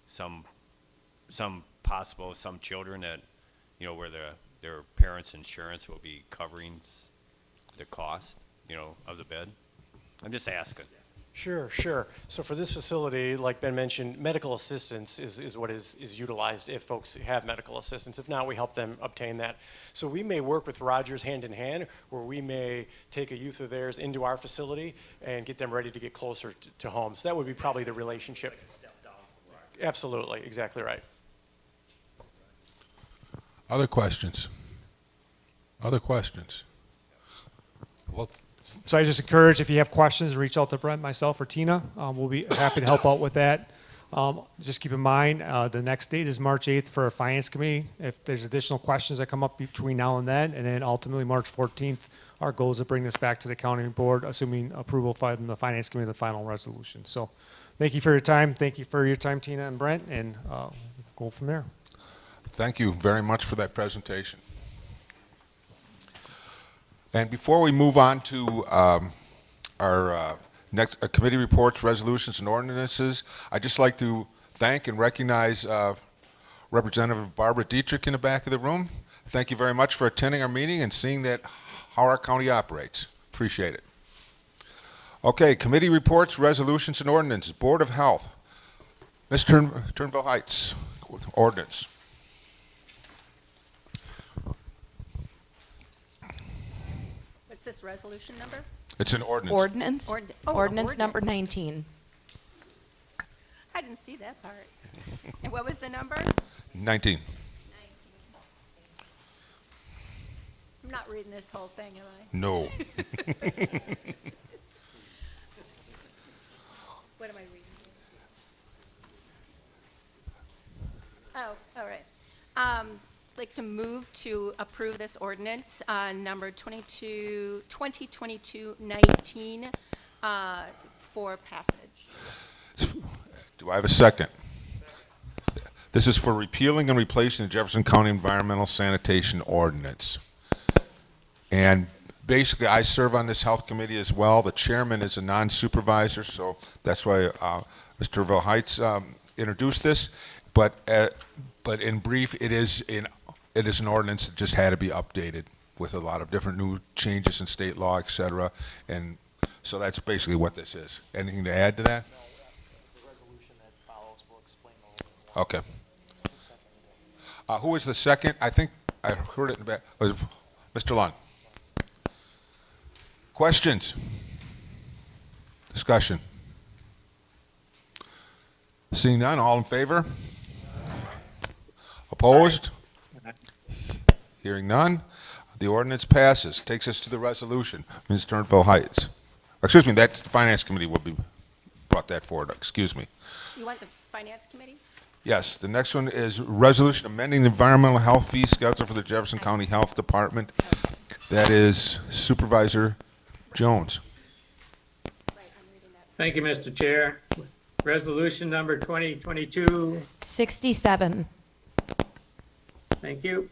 some children that, where their parents' insurance will be covering the cost, of the bed? I'm just asking. Sure, sure. So for this facility, like Ben mentioned, medical assistance is what is utilized if folks have medical assistance. If not, we help them obtain that. So we may work with Rogers hand in hand, where we may take a youth of theirs into our facility and get them ready to get closer to home. So that would be probably the relationship. Like a step down from Rogers. Absolutely, exactly right. Other questions? Other questions? Well, So I just encourage, if you have questions, reach out to Brent, myself, or Tina. We'll be happy to help out with that. Just keep in mind, the next date is March 8th for our Finance Committee. If there's additional questions that come up between now and then ultimately March 14th, our goal is to bring this back to the county board, assuming approval from the Finance Committee, the final resolution. So thank you for your time. Thank you for your time, Tina and Brent, and go from there. thank you very much for that presentation. And before we move on to our next committee reports, resolutions, and ordinances, I'd just like to thank and recognize Representative Barbara Dietrich in the back of the room. Thank you very much for attending our meeting and seeing how our county operates. Appreciate it. Okay, committee reports, resolutions, and ordinances. Board of Health. Ms. Turnville Heights, ordinance. What's this resolution number? It's an ordinance. Ordinance? Ordinance number ordinance. 19. I didn't see that part. And what was the number? 19. I'm not reading this whole thing, am I? No. What am I reading? Oh, all right. I'd like to move to approve this ordinance, number 2022-19, for passage. Do I have a second? This is for repealing and replacing the Jefferson County Environmental Sanitation Ordinance. And basically, I serve on this health committee as well. The chairman is a non-supervisor, so that's why Mr. Ville Heights introduced this. But in brief, it is an ordinance that just had to be updated with a lot of different new changes in state law, et cetera. And so that's basically what this is. Anything to add to that? No, the resolution that follows will explain a little bit more. Okay. Who was the second? I think I heard it in the back. Was Mr. Lund. Questions? Discussion? Seeing none, all in favor? Opposed? Hearing none, the ordinance passes. Takes us to the resolution. Ms. Turnville Heights. Excuse me, that's the Finance Committee will be brought that forward. Excuse me. You want the Finance Committee? Yes, the next one is resolution amending the environmental health fee schedule for the Jefferson County Health Department. That is Supervisor Jones. Thank you, Mr. Chair. Resolution number 2022. 67. Thank you.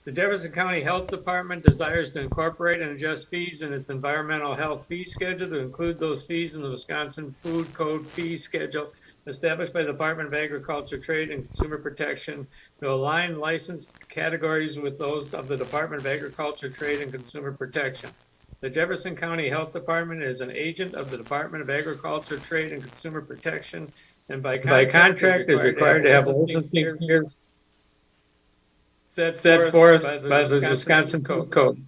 The Jefferson County Health Department desires to incorporate and adjust fees in its environmental health fee schedule to include those fees in the Wisconsin Food Code fee schedule established by the Department of Agriculture, Trade, and Consumer Protection to align licensed categories with those of the Department of Agriculture, Trade, and Consumer Protection. The Jefferson County Health Department is an agent of the Department of Agriculture, Trade, and Consumer Protection, and by contract is required to have licensing fees set forth by the Wisconsin Food Code.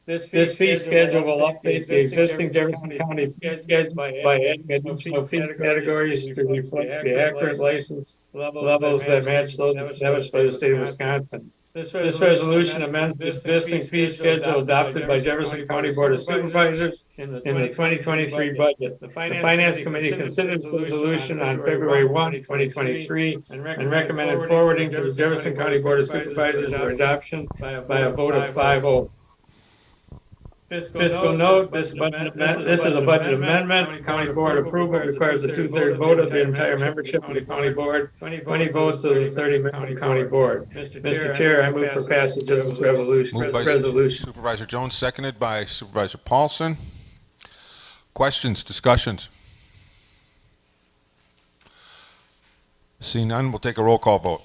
This fee schedule will update the existing Jefferson County fee schedule by adding additional fee categories to reflect the accurate license levels that match those established by the state of Wisconsin. This resolution amends the existing fee schedule adopted by Jefferson County Board of Supervisors in the 2023 budget. The Finance Committee considered the resolution on February 1, 2023, and recommended forwarding to the Jefferson County Board of Supervisors for adoption by a vote of 5-0. Fiscal note, this is a budget amendment. County board approval requires a 2/3 vote of the entire membership of the county board, 20 votes of the 30-member county board. Mr. Chair, I move for passage of this Moved by resolution. Supervisor Jones, seconded by Supervisor Paulson. Questions, discussions? Seeing none, we'll take a roll call vote.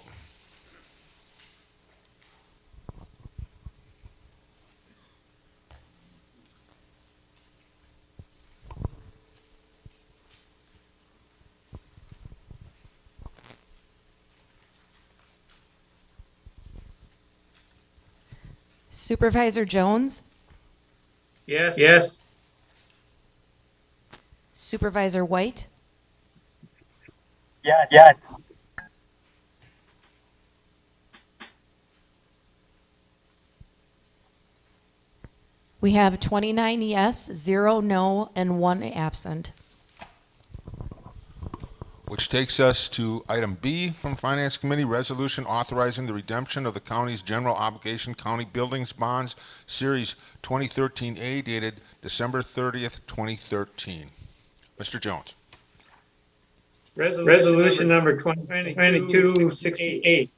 Supervisor Jones, Yes. Yes. Supervisor White, Yes. Yes. we have 29 yes, 0 no, and 1 absent. Which takes us to item B from Finance Committee, resolution authorizing the redemption of the county's general obligation county buildings bonds, Series 2013A, dated December 30th, 2013. Mr. Jones. Resolution number 2268.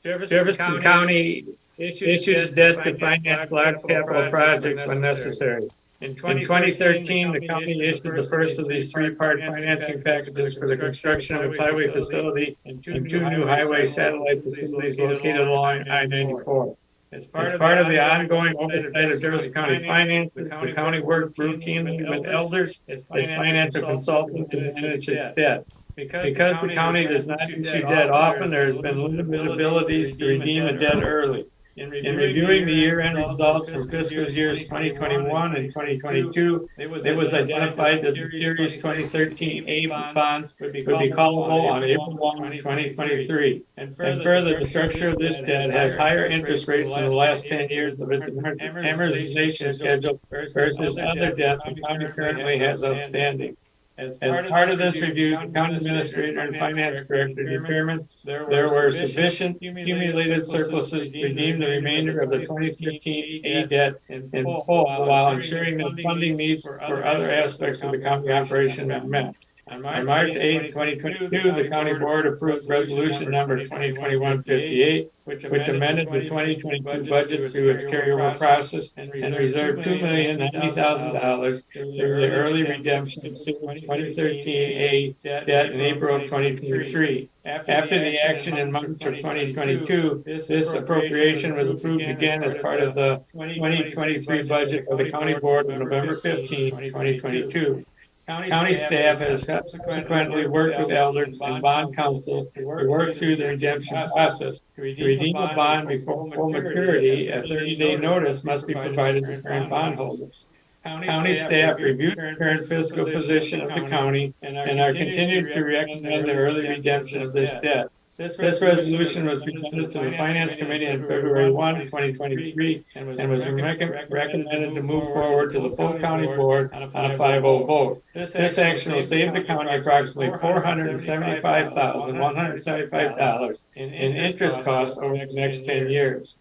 Jefferson County issues debt to finance large capital projects when necessary. In 2013, the county issued the first of these three-part financing packages for the construction of its highway facility and two new highway satellite facilities located along I-94. As part of the ongoing oversight of Jefferson County finances, the county worked routinely with elders as financial consultants to manage its debt. Because the county does not issue debt often, there has been limited abilities to redeem a debt early. In reviewing the year-end results from fiscal years 2021 and 2022, it was identified that the Series 2013 A bonds would be callable on April 1, 2023. And further, the structure of this debt has higher interest rates in the last 10 years of its amortization schedule versus other debt the county currently has outstanding. As part of this review, the county administrator and finance director determined there were sufficient accumulated surpluses to redeem the remainder of the 2015 A debt in full while ensuring that funding needs for other aspects of the county operation are met. On March 8, 2022, the county board approved resolution number 2021-58, which amended the 2022 budget through its carryover process and reserved $2,090,000 for the early redemption of 2013 A debt in April of 2023. After the action in March of 2022, this appropriation was approved again as part of the 2023 budget of the county board on November 15, 2022. County staff has subsequently worked with elders and bond counsel to work through the redemption process. To redeem a bond before full maturity, a 30-day notice must be provided to current bondholders. County staff reviewed the current fiscal position of the county and are continuing to recommend the early redemption of this debt. This resolution was presented to the Finance Committee on February 1, 2023, and was recommended to move forward to the full county board on a 5-0 vote. This action will save the county approximately $475,175 in interest costs over the next 10 years.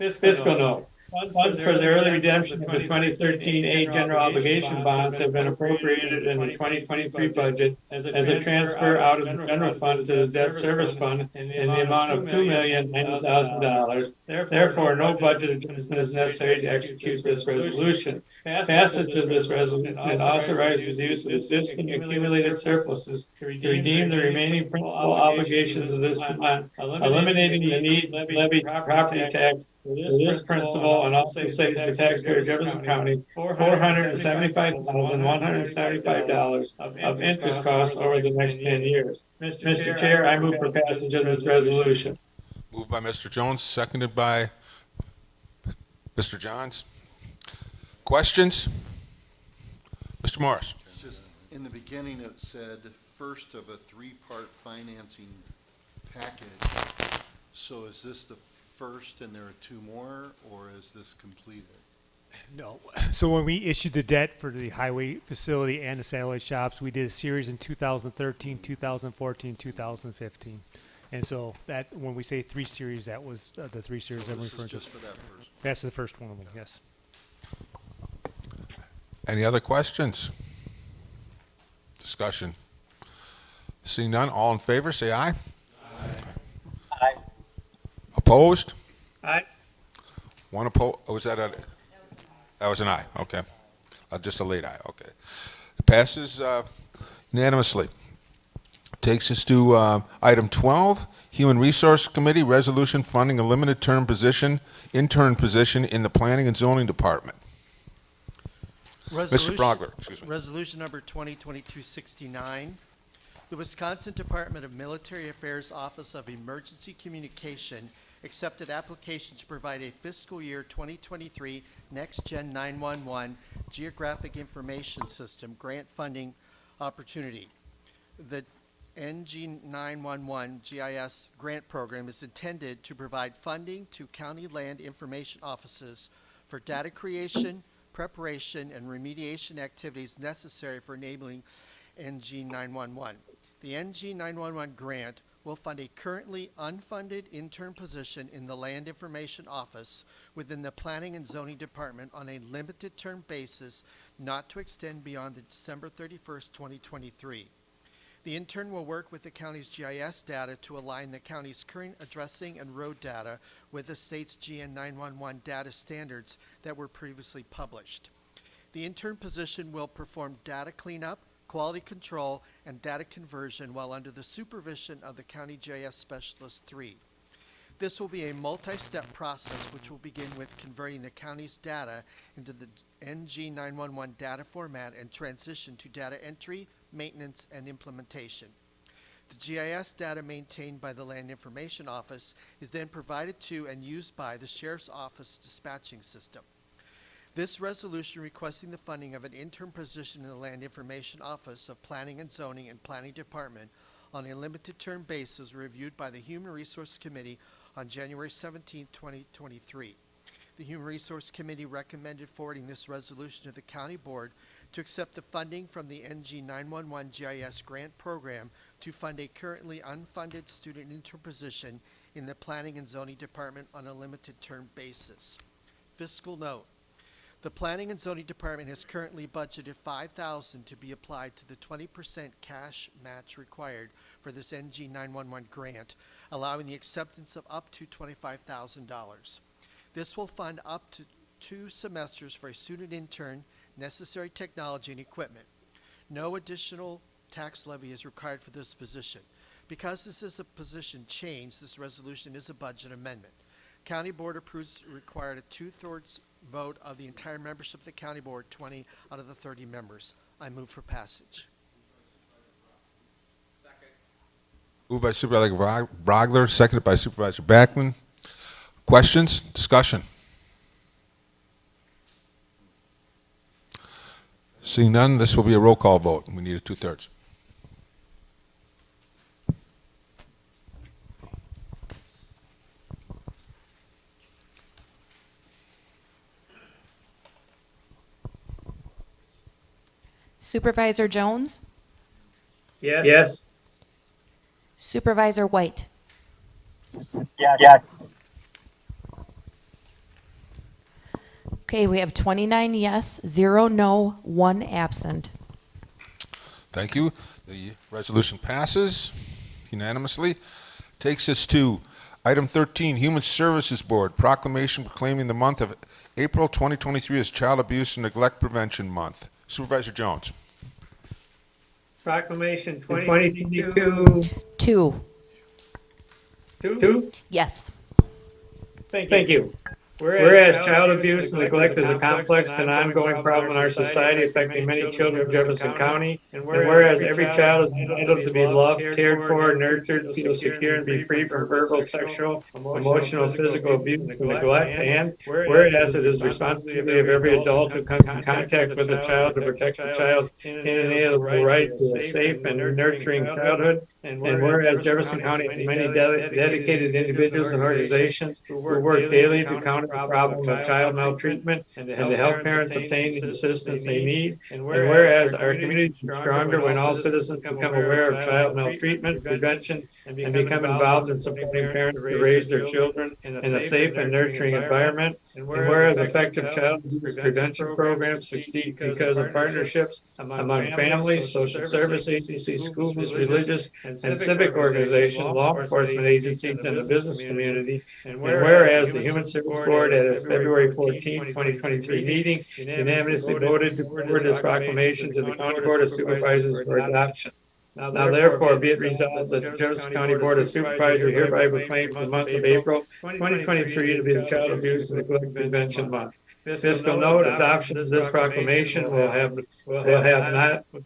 Fiscal note. Funds for the early redemption of the 2013 A general obligation bonds have been appropriated in the 2023 budget as a transfer out of the general fund to the debt service fund in the amount of $2,090,000. Therefore, no budget adjustment is necessary to execute this resolution. Passage of this resolution authorizes the use of existing accumulated surpluses to redeem the remaining principal obligations of this bond, eliminating the need to levy property tax for this principal, and also saves the taxpayer of Jefferson County $475,175 of interest costs over the next 10 years. Mr. Chair, I move for passage of this resolution. Moved by Mr. Jones, seconded by Mr. Johns. Questions? Mr. Morris. Just in the beginning, it said first of a three-part financing package. So is this the first and there are two more, or is this completed? No. So when we issued the debt for the highway facility and the satellite shops, we did a series in 2013, 2014, 2015. And so that, when we say 3 series, that was the 3 series So I'm this referring is to. just for that first. That's the first one of them, yes. Any other questions? Discussion? Seeing none, all in favor, say aye. Aye. Opposed? Aye. One opposed, oh, was that a, that was an aye, okay. Just a late aye, okay. Passes unanimously. Takes us to item 12, Human Resource Committee, resolution funding a limited term position, intern position in the Planning and Zoning Department. Mr. Brogler, excuse me. Resolution number 2022-69. The Wisconsin Department of Military Affairs Office of Emergency Communication accepted applications to provide a fiscal year 2023 Next Gen 911 Geographic Information System grant funding opportunity. The NG 911 GIS grant program is intended to provide funding to county land information offices for data creation, preparation, and remediation activities necessary for enabling NG 911. The NG 911 grant will fund a currently unfunded intern position in the Land Information Office within the Planning and Zoning Department on a limited term basis not to extend beyond the December 31st, 2023. The intern will work with the county's GIS data to align the county's current addressing and road data with the state's GN 911 data standards that were previously published. The intern position will perform data cleanup, quality control, and data conversion while under the supervision of the County GIS Specialist 3. This will be a multi-step process which will begin with converting the county's data into the NG 911 data format and transition to data entry, maintenance, and implementation. The GIS data maintained by the Land Information Office is then provided to and used by the Sheriff's Office dispatching system. This resolution requesting the funding of an intern position in the Land Information Office of Planning and Zoning and Planning Department on a limited term basis reviewed by the Human Resource Committee on January 17, 2023. The Human Resource Committee recommended forwarding this resolution to the County Board to accept the funding from the NG 911 GIS grant program to fund a currently unfunded student intern position in the Planning and Zoning Department on a limited term basis. Fiscal note. The Planning and Zoning Department has currently budgeted $5,000 to be applied to the 20% cash match required for this NG 911 grant, allowing the acceptance of up to $25,000. This will fund up to 2 semesters for a student intern, necessary technology, and equipment. No additional tax levy is required for this position. Because this is a position change, this resolution is a budget amendment. County Board approves required a 2/3 vote of the entire membership of the County Board, 20 out of the 30 members. I move for passage. Moved by Supervisor Brogler, seconded by Supervisor Backman. Questions? Discussion? Seeing none, this will be a roll call vote. We need a 2/3. Supervisor Jones? Yes. Yes. Supervisor White? Yes. Okay, we have 29 yes, 0 no, 1 absent. Thank you. The resolution passes unanimously. Takes us to item 13, Human Services Board, proclamation proclaiming the month of April 2023 as Child Abuse and Neglect Prevention Month. Supervisor Jones. Proclamation 2022. 2. 2? Yes. Thank you. Whereas child abuse and neglect is a complex and ongoing problem in our society affecting many children of Jefferson County, and whereas every child is entitled to be loved, cared for, nurtured, feel secure, and be free from verbal, sexual, emotional, physical abuse and neglect, and whereas it is the responsibility of every adult who comes in contact with a child to protect the child's inalienable right to a safe and nurturing childhood, and whereas Jefferson County has many dedicated individuals and organizations who work daily to counter problem of child maltreatment and to help parents obtain the assistance they need. And whereas our community is stronger when all citizens become aware of child maltreatment prevention and become involved in supporting parents to raise their children in a safe and nurturing environment. And whereas effective child abuse prevention programs succeed because of partnerships among families, social service agencies, schools, religious and civic organizations, law enforcement agencies, and the business community. And whereas the Human Service Board at its February 14, 2023 meeting unanimously voted to forward this proclamation to the County Board of Supervisors for adoption. Now therefore be it resolved that the Jefferson County Board of Supervisors hereby proclaims the month of April 2023 to be the Child Abuse and Neglect Prevention Month. Fiscal note, adoption of this proclamation will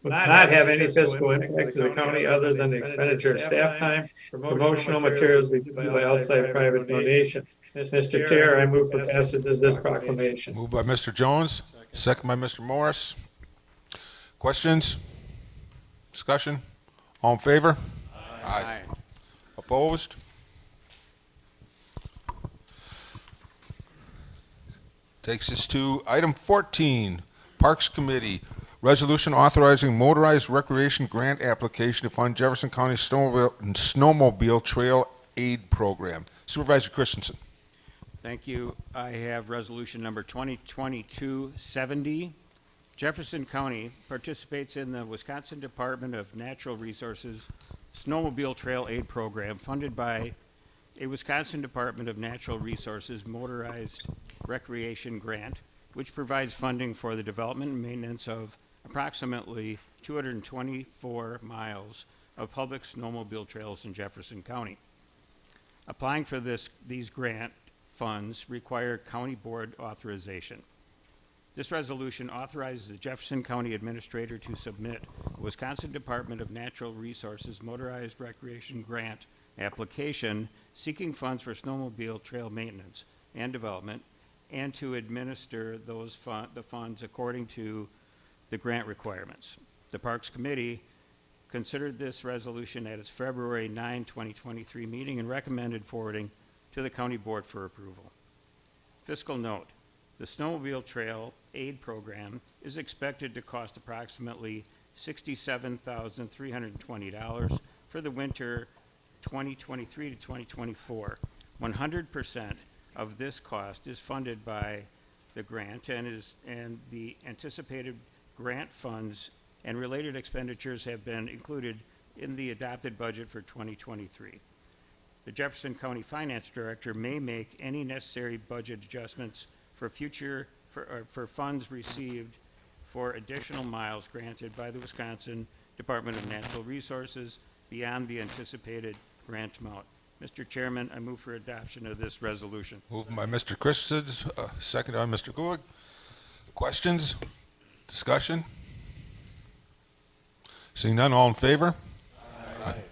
not have any fiscal impact to the county other than the expenditure of staff time. Promotional materials will be done by outside private donations. Mr. Chair, I move for passage of this proclamation. Moved by Mr. Jones, second by Mr. Morris. Questions? Discussion? All in favor? Aye. Opposed? Takes us to item 14, Parks Committee, resolution authorizing motorized recreation grant application to fund Jefferson County Snowmobile Trail Aid Program. Supervisor Christensen. Thank you. I have resolution number 2022-70. Jefferson County participates in the Wisconsin Department of Natural Resources Snowmobile Trail Aid Program funded by a Wisconsin Department of Natural Resources motorized recreation grant, which provides funding for the development and maintenance of approximately 224 miles of public snowmobile trails in Jefferson County. Applying for these grant funds require county board authorization. This resolution authorizes the Jefferson County Administrator to submit a Wisconsin Department of Natural Resources motorized recreation grant application seeking funds for snowmobile trail maintenance and development, and to administer those the funds according to the grant requirements. The Parks Committee considered this resolution at its February 9, 2023 meeting and recommended forwarding to the County Board for approval. Fiscal note, the Snowmobile Trail Aid Program is expected to cost approximately $67,320 for the winter 2023 to 2024. 100% of this cost is funded by the grant and the anticipated grant funds and related expenditures have been included in the adopted budget for 2023. The Jefferson County Finance Director may make any necessary budget adjustments for funds received for additional miles granted by the Wisconsin Department of Natural Resources beyond the anticipated grant amount. Mr. Chairman, I move for adoption of this resolution. Moved by Mr. Christensen, seconded by Mr. Gulick. Questions? Discussion? Seeing none, all in favor? Aye.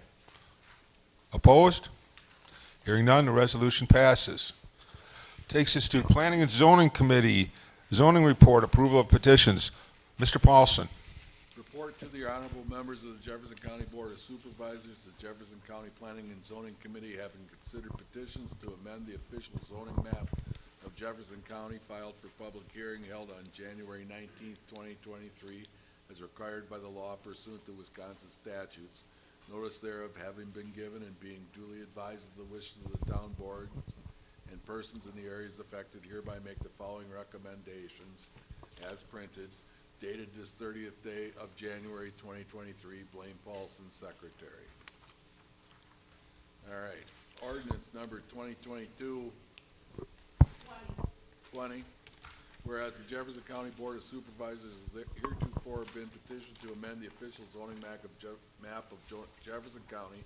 Opposed? Hearing none, the resolution passes. Takes us to Planning and Zoning Committee, zoning report, approval of petitions. Mr. Paulson. Report to the honorable members of the Jefferson County Board of Supervisors. The Jefferson County Planning and Zoning Committee having considered petitions to amend the official zoning map of Jefferson County filed for public hearing held on January 19th, 2023 as required by the law pursuant to Wisconsin statutes. Notice thereof having been given and being duly advised of the wishes of the town board and persons in the areas affected, hereby make the following recommendations as printed, dated this 30th day of January 2023, Blaine Paulson, Secretary. All right, ordinance number 2022-20. Whereas the Jefferson County Board of Supervisors has heretofore been petitioned to amend the official zoning map of Jefferson County,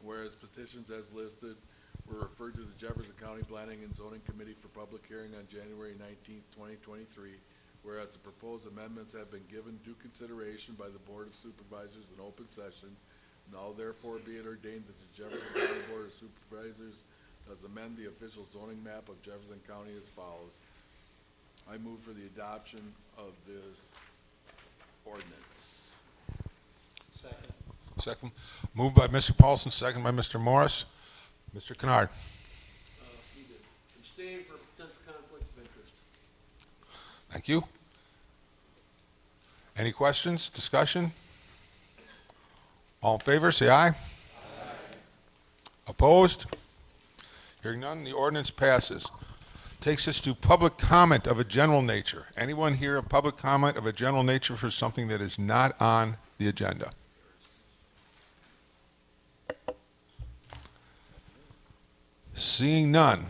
whereas petitions as listed were referred to the Jefferson County Planning and Zoning Committee for public hearing on January 19th, 2023, whereas the proposed amendments have been given due consideration by the Board of Supervisors in open session, now therefore be it ordained that the Jefferson County Board of Supervisors does amend the official zoning map of Jefferson County as follows. I move for the adoption of this ordinance. Second. Second. Moved by Mr. Paulson, second by Mr. Morris. Mr. Kennard. Abstain for potential conflict Thank you. Any questions, discussion? All in favor, say aye. Opposed? Hearing none, the ordinance passes. Takes us to public comment of a general nature. Anyone here a public comment of a general nature for something that is not on the agenda? Seeing none,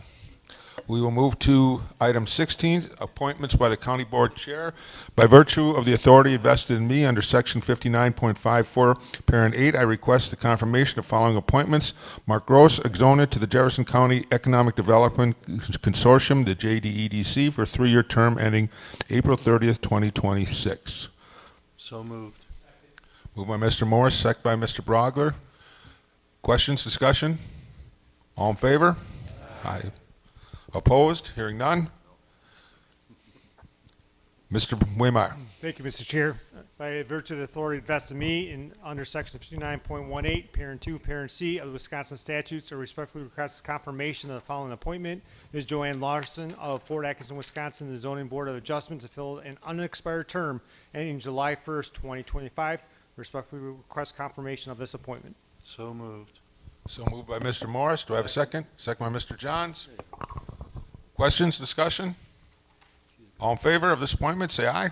we will move to item 16, appointments by the county board chair. By virtue of the authority vested in me under section 59.54, parent 8, I request the confirmation of following appointments. Mark Gross, exonate to the Jefferson County Economic Development Consortium, the JDEDC, for a 3-year term ending April 30th, 2026. So moved. Moved by Mr. Morris, second by Mr. Brogler. Questions, discussion? All in favor? Aye. Opposed? Hearing none. Mr. Waymire. Thank you, Mr. Chair. By virtue of the authority vested in me in under section 59.18, parent 2, parent C of the Wisconsin statutes, I respectfully request confirmation of the following appointment. Ms. Joanne Larson of Fort Atkinson, Wisconsin, the Zoning Board of Adjustment to fill an unexpired term ending July 1st, 2025. Respectfully request confirmation of this appointment. So moved. So moved by Mr. Morris. Do I have a second? Second by Mr. Johns. Questions, discussion? All in favor of this appointment, say aye.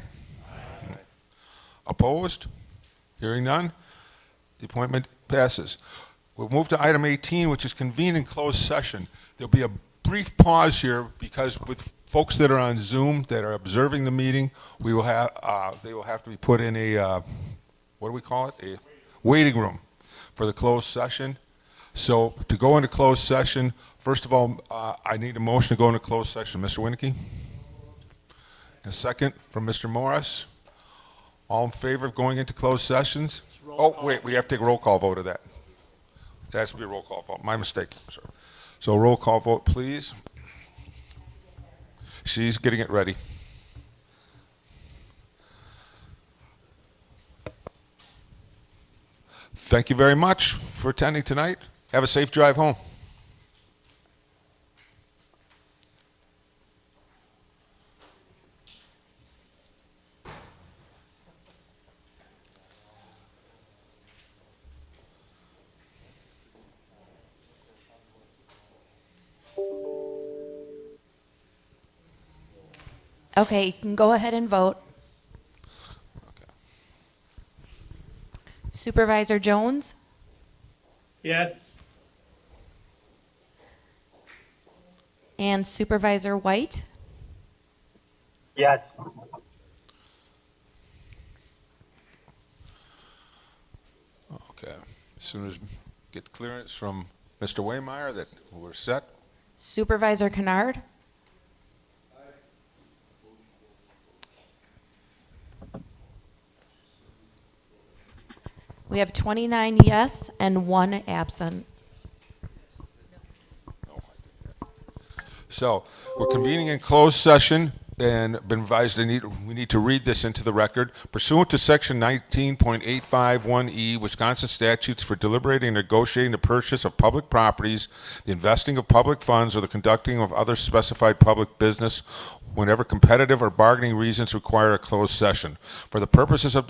Opposed? Hearing none, the appointment passes. We'll move to item 18, which is convene in closed session. There'll be a brief pause here because with folks that are on Zoom that are observing the meeting, we will have they will have to be put in a what do we call it? A waiting room for the closed session. So to go into closed session, first of all, I need a motion to go into closed session. Mr. Winnicky? A second from Mr. Morris. All in favor of going into closed sessions? Oh, wait, we have to take a roll call vote of that. That has to be a roll call vote. My mistake, sir. So roll call vote, please. She's getting it ready. Thank you very much for attending tonight. Have a safe drive home. Okay, you can go ahead and vote. Supervisor Jones, Yes? and Supervisor White, Yes. Okay. As soon as get clearance from Mr. Waymire that we're set. Supervisor Kennard, we have 29 yes and 1 absent. So we're convening in closed session and been advised we need to read this into the record. Pursuant to section 19.851E Wisconsin statutes for deliberating and negotiating the purchase of public properties, the investing of public funds, or the conducting of other specified public business whenever competitive or bargaining reasons require a closed session. For the purposes of